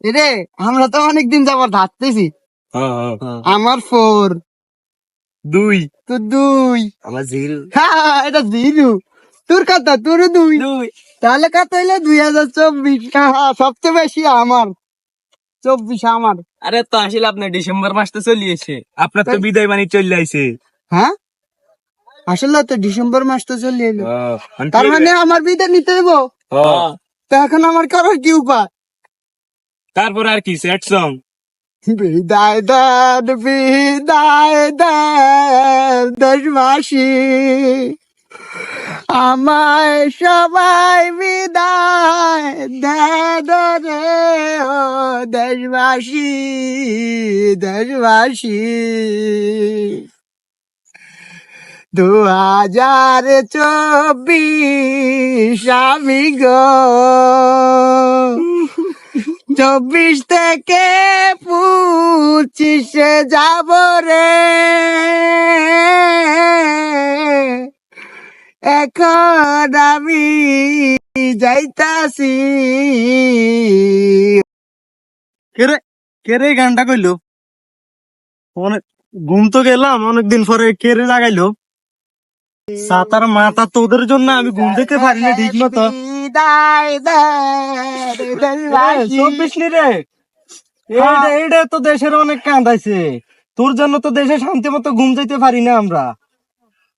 এরে আমরা তো অনেকদিন যাবার ধারতেছি। আমার 4, 2 তো 2, আমার 0 হ্যাঁ এটা 0, তোর কত? তোর 2, তাহলে কত হইলো? 2024। সবচেয়ে বেশি আমার 24 আমার। আরে তো আসলে আপনার ডিসেম্বর মাস তো চলিয়েছে, আপনার তো বিদায় বাণী চলে আইছে। হ্যাঁ আসলে তো ডিসেম্বর মাস তো চলে এলো, তার মানে আমার বিদায় নিতে হইব। তো এখন আমার করার কি উপায়? তারপর আর কি স্যাড সং? বিদায় দেন, বিদায় দেন দেশবাসী, আমায় সবাই বিদায় দেন রে ও দেশবাসী, দেশবাসী। 2024 আমি গো, 24 থেকে 25 যাব রে, এখন আমি যাইতাছি। কেরে কেরে গানটা কইলো? অনেক ঘুম তো গেলাম অনেকদিন পরে, কেরে লাগাইলো সাতার মাথা। তোদের জন্য আমি ঘুম দিতে পারি না ঠিক মতো। বিদায় দেন দেশবাসী। 24 নি রে, এইটা তো দেশের অনেক কান্দাইছে। তোর জন্য তো দেশে শান্তি মতো ঘুম যাইতে পারি না আমরা।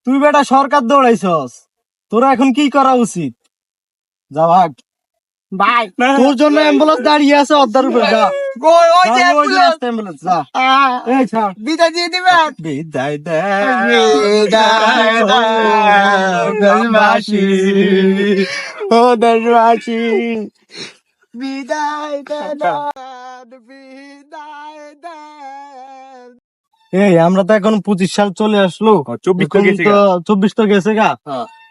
তুই বেটা সরকার দৌড়াইছস, তোরা এখন কি করা উচিত? যা ভাগ ভাই তোর জন্য অ্যাম্বুলেন্স দাঁড়িয়ে আছে অর্ধার উপরে। যা ওই যে অ্যাম্বুলেন্স যা। এই ছাড়। বিদায় দিয়ে দিবেন। বিদায় দে বিদায় দেন দেশবাসী, ও দেশবাসী, বিদায় দেন, বিদায় দেন। এই আমরা তো এখন 25 সাল চলে আসলো। 24 তো এখন গেছে তো গা। 24 তো গেছে গা।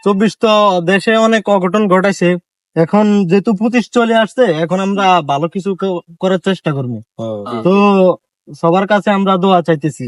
24 তো দেশে অনেক অঘটন ঘটাইছে। এখন যেহেতু 25 চলে আসছে, এখন আমরা ভালো কিছু করার চেষ্টা করবো। তো সবার কাছে আমরা দোয়া চাইতেছি।